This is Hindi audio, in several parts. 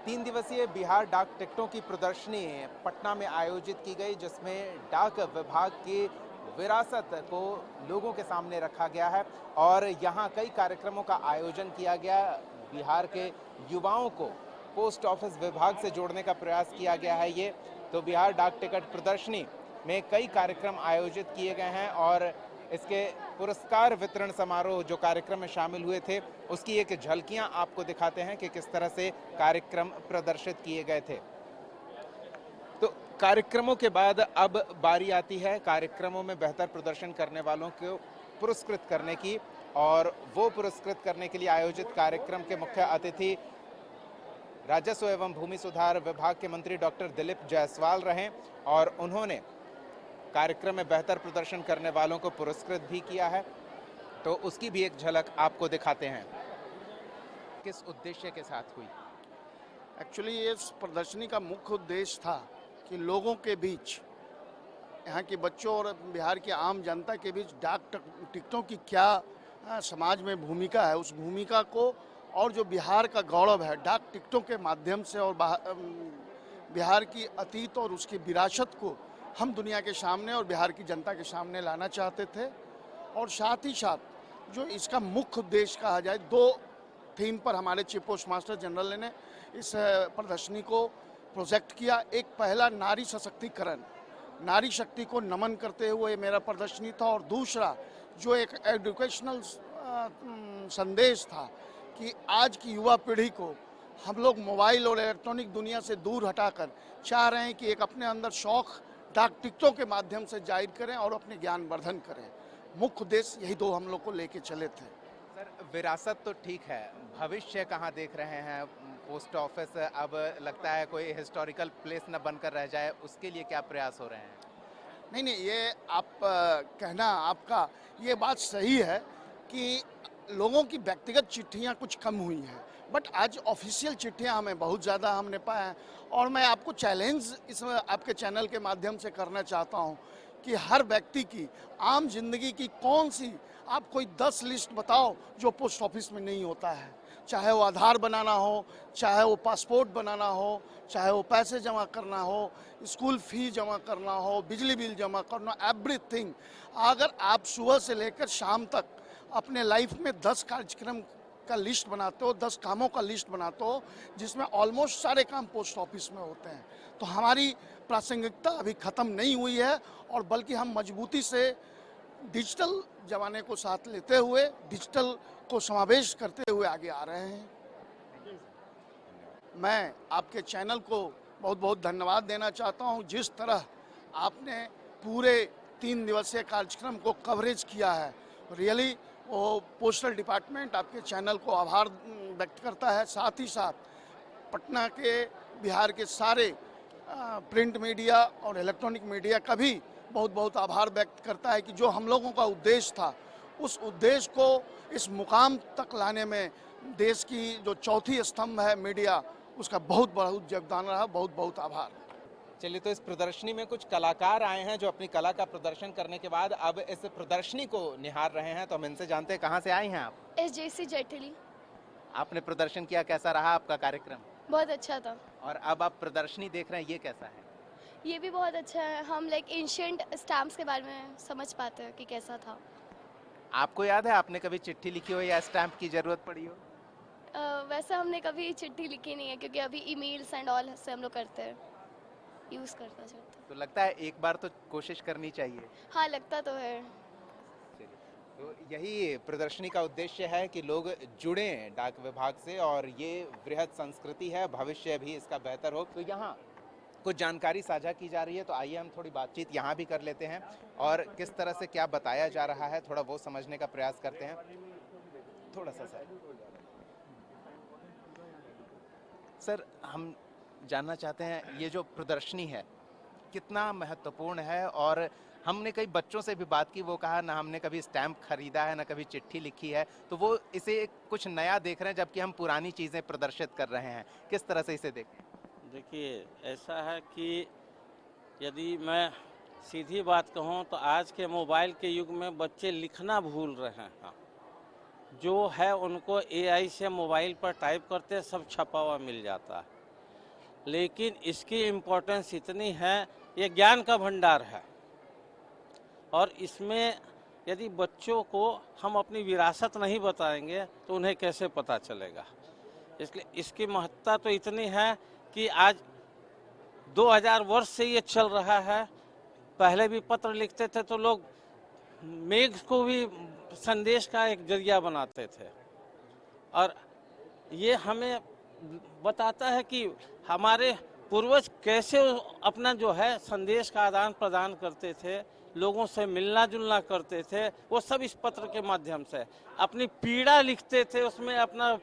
तीन दिवसीय बिहार डाक टिकटों की प्रदर्शनी पटना में आयोजित की गई, जिसमें डाक विभाग की विरासत को लोगों के सामने रखा गया है और यहाँ कई कार्यक्रमों का आयोजन किया गया। बिहार के युवाओं को पोस्ट ऑफिस विभाग से जोड़ने का प्रयास किया गया है। ये तो बिहार डाक टिकट प्रदर्शनी में कई कार्यक्रम आयोजित किए गए हैं और इसके पुरस्कार वितरण समारोह जो कार्यक्रम में शामिल हुए थे, उसकी एक झलकियां आपको दिखाते हैं कि किस तरह से कार्यक्रम प्रदर्शित किए गए थे। तो कार्यक्रमों के बाद अब बारी आती है कार्यक्रमों में बेहतर प्रदर्शन करने वालों को पुरस्कृत करने की, और वो पुरस्कृत करने के लिए आयोजित कार्यक्रम के मुख्य अतिथि राजस्व एवं भूमि सुधार विभाग के मंत्री डॉक्टर दिलीप जायसवाल रहे और उन्होंने कार्यक्रम में बेहतर प्रदर्शन करने वालों को पुरस्कृत भी किया है। तो उसकी भी एक झलक आपको दिखाते हैं। किस उद्देश्य के साथ हुई? एक्चुअली ये प्रदर्शनी का मुख्य उद्देश्य था कि लोगों के बीच, यहाँ के बच्चों और बिहार की आम जनता के बीच डाक टिकटों की क्या समाज में भूमिका है, उस भूमिका को और जो बिहार का गौरव है डाक टिकटों के माध्यम से, और बिहार की अतीत और उसकी विरासत को हम दुनिया के सामने और बिहार की जनता के सामने लाना चाहते थे। और साथ ही साथ जो इसका मुख्य उद्देश्य कहा जाए, दो थीम पर हमारे चीफ पोस्ट मास्टर जनरल ने इस प्रदर्शनी को प्रोजेक्ट किया। एक पहला नारी सशक्तिकरण, नारी शक्ति को नमन करते हुए मेरा प्रदर्शनी था, और दूसरा जो एक एजुकेशनल संदेश था कि आज की युवा पीढ़ी को हम लोग मोबाइल और इलेक्ट्रॉनिक दुनिया से दूर हटाकर चाह रहे हैं कि एक अपने अंदर शौक डाक टिकटों के माध्यम से जाहिर करें और अपने ज्ञान वर्धन करें। मुख्य उद्देश्य यही दो हम लोग को लेके चले थे। सर, विरासत तो ठीक है, भविष्य कहाँ देख रहे हैं? पोस्ट ऑफिस अब लगता है कोई हिस्टोरिकल प्लेस न बनकर रह जाए, उसके लिए क्या प्रयास हो रहे हैं? नहीं, ये आप कहना आपका ये बात सही है कि लोगों की व्यक्तिगत चिट्ठियां कुछ कम हुई हैं, बट आज ऑफिशियल चिट्ठियां हमें बहुत ज़्यादा हमने पाया है। और मैं आपको चैलेंज इस आपके चैनल के माध्यम से करना चाहता हूं कि हर व्यक्ति की आम जिंदगी की कौन सी आप कोई 10 लिस्ट बताओ जो पोस्ट ऑफिस में नहीं होता है। चाहे वो आधार बनाना हो, चाहे वो पासपोर्ट बनाना हो, चाहे वो पैसे जमा करना हो, स्कूल फी जमा करना हो, बिजली बिल जमा करना, एवरीथिंग। अगर आप सुबह से लेकर शाम तक अपने लाइफ में 10 कार्यक्रम का लिस्ट बनाते हो, 10 कामों का लिस्ट बनाते हो, जिसमें ऑलमोस्ट सारे काम पोस्ट ऑफिस में होते हैं, तो हमारी प्रासंगिकता अभी ख़त्म नहीं हुई है, और बल्कि हम मजबूती से डिजिटल जमाने को साथ लेते हुए, डिजिटल को समावेश करते हुए आगे आ रहे हैं। मैं आपके चैनल को बहुत बहुत धन्यवाद देना चाहता हूं। जिस तरह आपने पूरे 3 दिवसीय कार्यक्रम को कवरेज किया है, रियली वो पोस्टल डिपार्टमेंट आपके चैनल को आभार व्यक्त करता है। साथ ही साथ पटना के, बिहार के सारे प्रिंट मीडिया और इलेक्ट्रॉनिक मीडिया का भी बहुत बहुत आभार व्यक्त करता है कि जो हम लोगों का उद्देश्य था, उस उद्देश्य को इस मुकाम तक लाने में देश की जो चौथी स्तंभ है मीडिया, उसका बहुत बड़ा योगदान रहा। बहुत बहुत आभार। चलिए, तो इस प्रदर्शनी में कुछ कलाकार आए हैं जो अपनी कला का प्रदर्शन करने के बाद अब इस प्रदर्शनी को निहार रहे हैं, तो हम इनसे जानते हैं कहाँ से आई हैं आप? SJC जेठली। आपने प्रदर्शन किया, कैसा रहा आपका कार्यक्रम? बहुत अच्छा था। और अब आप प्रदर्शनी देख रहे हैं, ये कैसा है? ये भी बहुत अच्छा है। हम एंशिएंट स्टैम्प्स के बारे में समझ पाते हैं कि कैसा था। आपको याद है आपने कभी चिट्ठी लिखी हो या स्टैम्प की जरूरत पड़ी हो? वैसे हमने कभी चिट्ठी लिखी नहीं है, क्योंकि अभी ईमेल्स एंड ऑल से हम लोग करते हैं, यूज़ करता चलता। तो लगता है एक बार तो कोशिश करनी चाहिए। हाँ, लगता तो है। तो यही प्रदर्शनी का उद्देश्य है कि लोग जुड़ें डाक विभाग से, और ये वृहद संस्कृति है, भविष्य भी इसका बेहतर हो। तो यहाँ कुछ जानकारी साझा की जा रही है, तो आइए हम थोड़ी बातचीत यहाँ भी कर लेते हैं और किस तरह से क्या बताया जा रहा है, थोड़ा वो समझने का प्रयास करते हैं। थोड़ा सा सर, हम जानना चाहते हैं ये जो प्रदर्शनी है कितना महत्वपूर्ण है, और हमने कई बच्चों से भी बात की, वो कहा ना हमने कभी स्टैम्प खरीदा है ना कभी चिट्ठी लिखी है, तो वो इसे कुछ नया देख रहे हैं जबकि हम पुरानी चीज़ें प्रदर्शित कर रहे हैं। किस तरह से इसे देखें? देखिए, ऐसा है कि यदि मैं सीधी बात कहूँ तो आज के मोबाइल के युग में बच्चे लिखना भूल रहे हैं। जो है उनको AI से मोबाइल पर टाइप करते सब छपा हुआ मिल जाता है। लेकिन इसकी इम्पोर्टेंस इतनी है, ये ज्ञान का भंडार है और इसमें यदि बच्चों को हम अपनी विरासत नहीं बताएंगे तो उन्हें कैसे पता चलेगा। इसलिए इसकी महत्ता तो इतनी है कि आज 2000 वर्ष से ये चल रहा है। पहले भी पत्र लिखते थे तो लोग मेघ को भी संदेश का एक जरिया बनाते थे और ये हमें बताता है कि हमारे पूर्वज कैसे अपना जो है संदेश का आदान प्रदान करते थे, लोगों से मिलना जुलना करते थे। वो सब इस पत्र के माध्यम से अपनी पीड़ा लिखते थे, उसमें अपना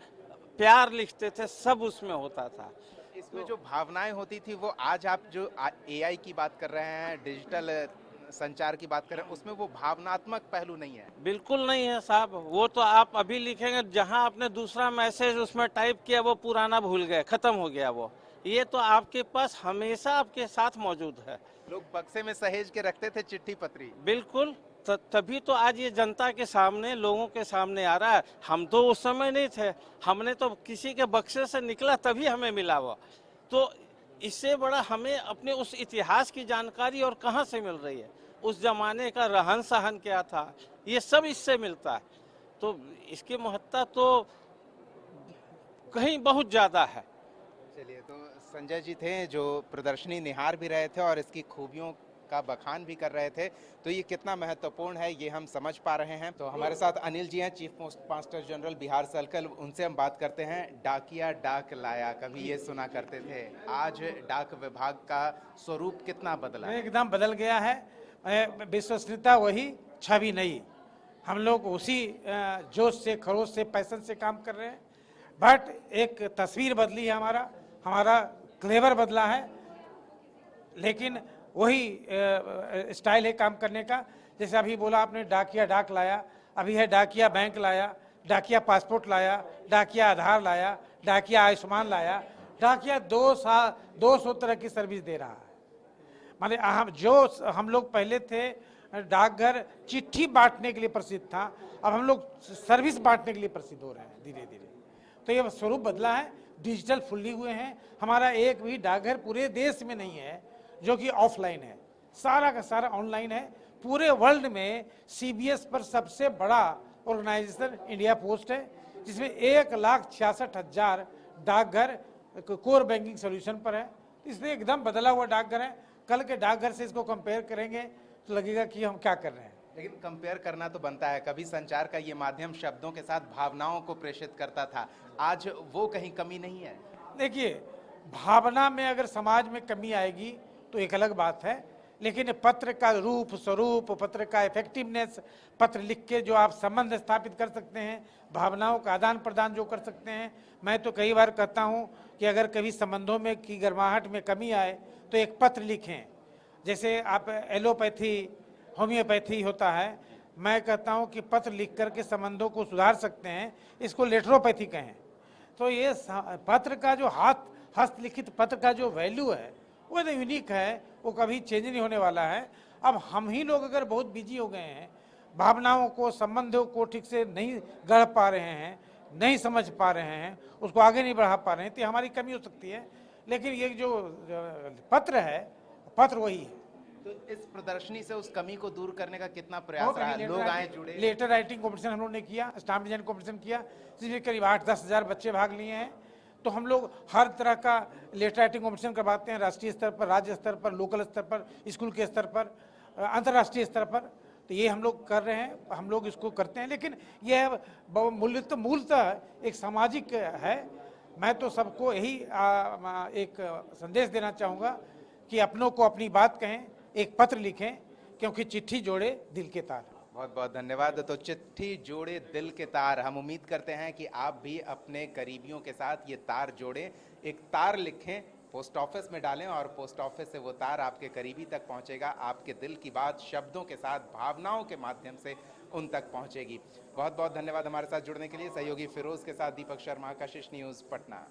प्यार लिखते थे, सब उसमें होता था। इसमें जो भावनाएं होती थी वो आज आप जो एआई की बात कर रहे हैं, डिजिटल संचार की बात कर रहे हैं, उसमें वो भावनात्मक पहलू नहीं है। बिल्कुल नहीं है साहब। वो तो आप अभी लिखेंगे, जहां आपने दूसरा मैसेज उसमें टाइप किया वो पुराना भूल गए, खत्म हो गया वो। ये तो आपके पास हमेशा आपके साथ मौजूद है। लोग बक्से में सहेज के रखते थे चिट्ठी पत्री। बिल्कुल, तभी तो आज ये जनता के सामने, लोगों के सामने आ रहा है। हम तो उस समय नहीं थे, हमने तो किसी के बक्से से निकला तभी हमें मिला वो। तो इससे बड़ा हमें अपने उस इतिहास की जानकारी और कहाँ से मिल रही है, उस जमाने का रहन सहन क्या था, ये सब इससे मिलता है। तो इसकी महत्ता तो कहीं बहुत ज़्यादा है। चलिए, तो संजय जी थे जो प्रदर्शनी निहार भी रहे थे और इसकी खूबियों का बखान भी कर रहे थे। तो ये कितना महत्वपूर्ण है ये हम समझ पा रहे हैं। तो हमारे साथ अनिल जी हैं, chief post master general Bihar circle. उनसे हम बात करते हैं। डाकिया डाक लाया, कभी ये सुना करते थे, आज डाक विभाग का स्वरूप कितना बदला? एकदम बदल गया है। विश्वसनीयता वही, छवि नहीं। हम लोग उसी जोश से, खरोश से, पैशन से काम कर रहे हैं। बट एक तस्वीर बदली है, हमारा क्लेवर बदला है, लेकिन वही स्टाइल है काम करने का। जैसे अभी बोला आपने, डाकिया डाक लाया, अभी है डाकिया बैंक लाया, डाकिया पासपोर्ट लाया, डाकिया आधार लाया, डाकिया आयुष्मान लाया। डाकिया 200 तरह की सर्विस दे रहा है। माने हम लोग पहले थे, डाकघर चिट्ठी बांटने के लिए प्रसिद्ध था, अब हम लोग सर्विस बांटने के लिए प्रसिद्ध हो रहे हैं धीरे धीरे। तो ये स्वरूप बदला है, डिजिटल फुल्ली हुए हैं। हमारा एक भी डाकघर पूरे देश में नहीं है जो कि ऑफलाइन है, सारा का सारा ऑनलाइन है। पूरे वर्ल्ड में सीबीएस पर सबसे बड़ा ऑर्गेनाइजेशन इंडिया पोस्ट है, जिसमें 1,66,000 डाकघर कोर बैंकिंग सोल्यूशन पर है। इसलिए एकदम बदला हुआ डाकघर है। कल के डाकघर से इसको कंपेयर करेंगे तो लगेगा कि हम क्या कर रहे हैं। लेकिन कंपेयर करना तो बनता है। कभी संचार का ये माध्यम शब्दों के साथ भावनाओं को प्रेषित करता था, आज वो कहीं कमी नहीं है। देखिए, भावना में अगर समाज में कमी आएगी तो एक अलग बात है, लेकिन पत्र का रूप स्वरूप, पत्र का इफेक्टिवनेस, पत्र लिख के जो आप संबंध स्थापित कर सकते हैं, भावनाओं का आदान प्रदान जो कर सकते हैं। मैं तो कई बार कहता हूं कि अगर कभी संबंधों में की गर्माहट में कमी आए तो एक पत्र लिखें। जैसे आप एलोपैथी, होम्योपैथी होता है, मैं कहता हूं कि पत्र लिख करके संबंधों को सुधार सकते हैं, इसको लेटरोपैथी कहें। तो ये पत्र का जो हस्तलिखित पत्र का जो वैल्यू है वो तो यूनिक है, वो कभी चेंज नहीं होने वाला है। अब हम ही लोग अगर बहुत बिजी हो गए हैं, भावनाओं को, संबंधों को ठीक से नहीं गढ़ पा रहे हैं, नहीं समझ पा रहे हैं, उसको आगे नहीं बढ़ा पा रहे हैं, तो हमारी कमी हो सकती है। लेकिन ये जो पत्र है, पत्र वही है। तो इस प्रदर्शनी से उस कमी को दूर करने का कितना प्रयास रहा? लोग आए, जुड़े। लेटर राइटिंग कॉम्पिटिशन हम लोग ने किया, स्टाम्प डिजाइन कॉम्पिटिशन किया, जिसमें करीब 8-10 हज़ार बच्चे भाग लिए हैं। तो हम लोग हर तरह का लेटर राइटिंग कॉम्पिटिशन करवाते हैं, राष्ट्रीय स्तर पर, राज्य स्तर पर, लोकल स्तर पर, स्कूल के स्तर पर, अंतर्राष्ट्रीय स्तर पर। तो ये हम लोग कर रहे हैं, हम लोग इसको करते हैं। लेकिन यह मूलतः एक सामाजिक है। मैं तो सबको यही एक संदेश देना चाहूँगा कि अपनों को अपनी बात कहें, एक पत्र लिखें, क्योंकि चिट्ठी जोड़े दिल के तार। बहुत बहुत धन्यवाद। तो चिट्ठी जोड़े दिल के तार, हम उम्मीद करते हैं कि आप भी अपने करीबियों के साथ ये तार जोड़ें। एक तार लिखें, पोस्ट ऑफिस में डालें और पोस्ट ऑफिस से वो तार आपके करीबी तक पहुंचेगा। आपके दिल की बात शब्दों के साथ, भावनाओं के माध्यम से उन तक पहुंचेगी। बहुत बहुत धन्यवाद हमारे साथ जुड़ने के लिए। सहयोगी फिरोज के साथ दीपक शर्मा, कशिश न्यूज़, पटना।